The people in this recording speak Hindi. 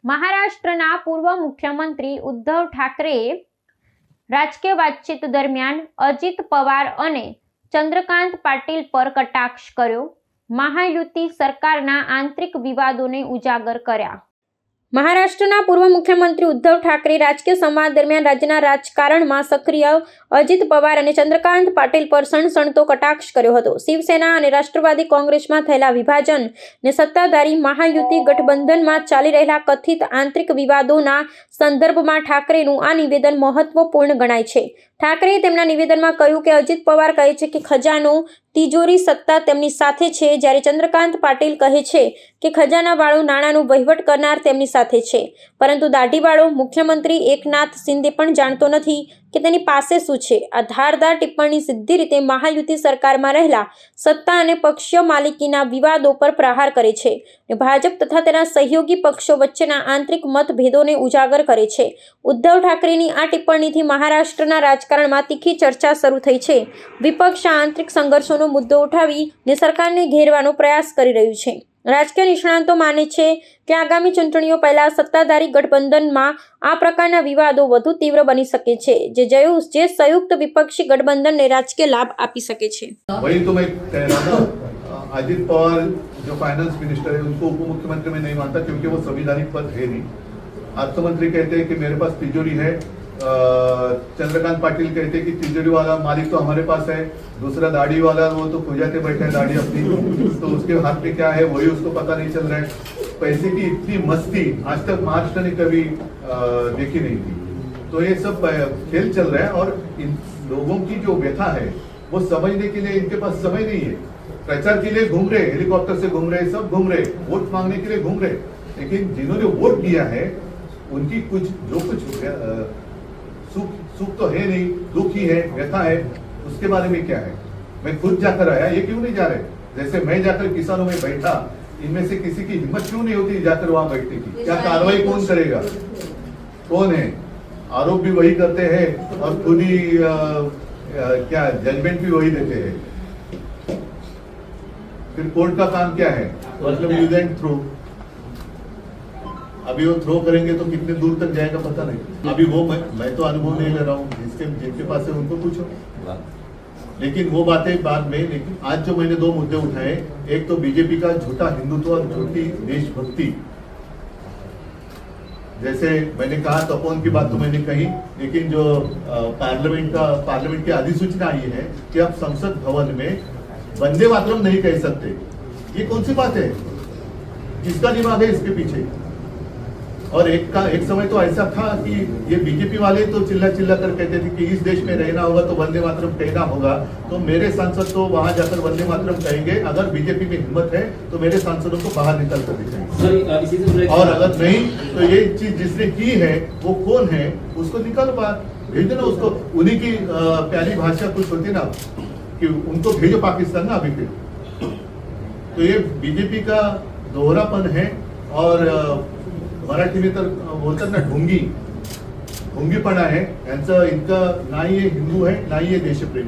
મહારાષ્ટ્રના પૂર્વ મુખ્યમંત્રી ઉદ્ધવ ઠાકરેએ રાજકીય વાતચીત દરમિયાન અજીત પવાર અને ચંદ્રકાંત પાટીલ પર કટાક્ષ કર્યો. મહાયુતિ સરકારના આંતરિક વિવાદોને ઉજાગર કર્યા. મહારાષ્ટ્રના પૂર્વ મુખ્યમંત્રી ઉદ્ધવ ઠાકરે રાજકીય સંવાદ દરમિયાન રાજ્યના રાજકારણમાં સક્રિય અજીત પવાર અને ચંદ્રકાંત પાટીલ પર સણસણતો કટાક્ષ કર્યો હતો. શિવસેના અને રાષ્ટ્રવાદી કોંગ્રેસમાં થયેલા વિભાજન ને સત્તાધારી મહાયુતિ ગઠબંધનમાં ચાલી રહેલા કથિત આંતરિક વિવાદોના સંદર્ભમાં ઠાકરેનું આ નિવેદન મહત્વપૂર્ણ ગણાય છે. ઠાકરેએ તેમના નિવેદનમાં કહ્યું કે અજીત પવાર કહે છે કે ખજાનો તિજોરી સત્તા તેમની સાથે છે, જ્યારે ચંદ્રકાંત પાટીલ કહે છે કે ખજાનાવાળો નાણાંનો વહીવટ કરનાર તેમની સાથે છે. પરંતુ દાઢીવાળો મુખ્યમંત્રી એકનાથ શિંદે પણ જાણતો નથી કે તેની પાસે શું છે. આ ધારદાર ટિપ્પણી સીધી રીતે મહાયુતિ સરકારમાં રહેલા સત્તા અને પક્ષીય માલિકીના વિવાદો પર પ્રહાર કરે છે અને ભાજપ તથા તેના સહયોગી પક્ષો વચ્ચેના આંતરિક મતભેદોને ઉજાગર કરે છે. ઉદ્ધવ ઠાકરેની આ ટિપ્પણીથી મહારાષ્ટ્રના રાજકારણમાં તીખી ચર્ચા શરૂ થઈ છે. વિપક્ષ આ આંતરિક સંઘર્ષોનો મુદ્દો ઉઠાવીને સરકારને ઘેરવાનો પ્રયાસ કરી રહ્યું છે. રાજકીય નિષ્ણાતો માને છે કે આગામી ચૂંટણીઓ પહેલા સત્તાધારી ગઠબંધનમાં આ પ્રકારના વિવાદો વધુ તીવ્ર બની શકે છે, જે સંયુક્ત વિપક્ષી ગઠબંધનને રાજકીય લાભ આપી શકે છે. वही तो मैं कह रहा था, अजीत पवार जो फाइनेंस मिनिस्टर है उनको उप मुख्यमंत्री में नहीं मानता क्योंकि वो संवैधानिक पद है नहीं. अर्थमंत्री कहते हैं कि मेरे पास तिजोरी है, चंद्रकांत पाटिल कहते हैं कि तिजोरी वाला मालिक तो हमारे पास है, दूसरा दाढ़ी वाला वो तो खुजाते बैठे हैं दाढ़ी अपनी, तो उसके हाथ में क्या है वही उसको पता नहीं चल रहा है. पैसे की इतनी मस्ती आज तक महाराष्ट्र ने कभी देखी नहीं थी. तो ये सब खेल चल रहा है और इन लोगों की जो व्यथा है वो समझने के लिए इनके पास समय नहीं है. प्रचार के लिए घूम रहे, हेलीकॉप्टर से घूम रहे, सब घूम रहे, वोट मांगने के लिए घूम रहे, लेकिन जिन्होंने वोट दिया है उनकी कुछ जो कुछ सुख तो है नहीं, दुख ही है, व्यथा है, उसके बारे में क्या है. मैं खुद जाकर आया, ये क्यों नहीं जा रहे. जैसे मैं जाकर किसानों में बैठा, इनमें से किसी की हिम्मत क्यों नहीं होती जाकर वहां बैठने की. क्या कार्रवाई कौन करेगा, कौन है. आरोप भी वही करते हैं और खुद ही क्या जजमेंट भी वही देते हैं. फिर कोर्ट का काम क्या है, मतलब यूज एंड थ्रो. अभी वो थ्रो करेंगे तो कितने दूर तक जाएगा पता नहीं. अभी वो मैं तो अनुभव नहीं ले रहा हूँ, जिनके पास है उनको पूछो. लेकिन वो बातें बाद में. लेकिन आज जो मैंने दो मुद्दे उठाए, एक तो बीजेपी का झूठा हिंदुत्व और झूठी देशभक्ति. जैसे मैंने कहा तपोवन की बात तो मैंने कही, लेकिन जो पार्लियामेंट की अधिसूचना आई है कि अब संसद भवन में वंदे मातरम नहीं कह सकते, ये कौन सी बात है. किसका दिमाग है इसके पीछे. और एक समय तो ऐसा था कि ये बीजेपी वाले तो चिल्ला चिल्ला कर कहते थे कि इस देश में रहना होगा तो वंदे मातरम कहना होगा. तो मेरे सांसद तो वहां जाकर वंदे मातरम कहेंगे. अगर बीजेपी में हिम्मत है तो मेरे सांसदों को बाहर निकल कर दिखाएंगे. और अगर नहीं तो ये चीज जिसने की है वो कौन है उसको निकल बाहर भेज देना. उसको उन्हीं की प्यारी भाषा कुछ होती ना कि उनको भेजो पाकिस्तान ना. अभी फिर तो ये बीजेपी का दोहरापन है. और मराठी में तर बोलतात ना ढोंगीपणा है यांचं. इनका ना ही ये हिंदू है ना ही ये देशप्रेमी.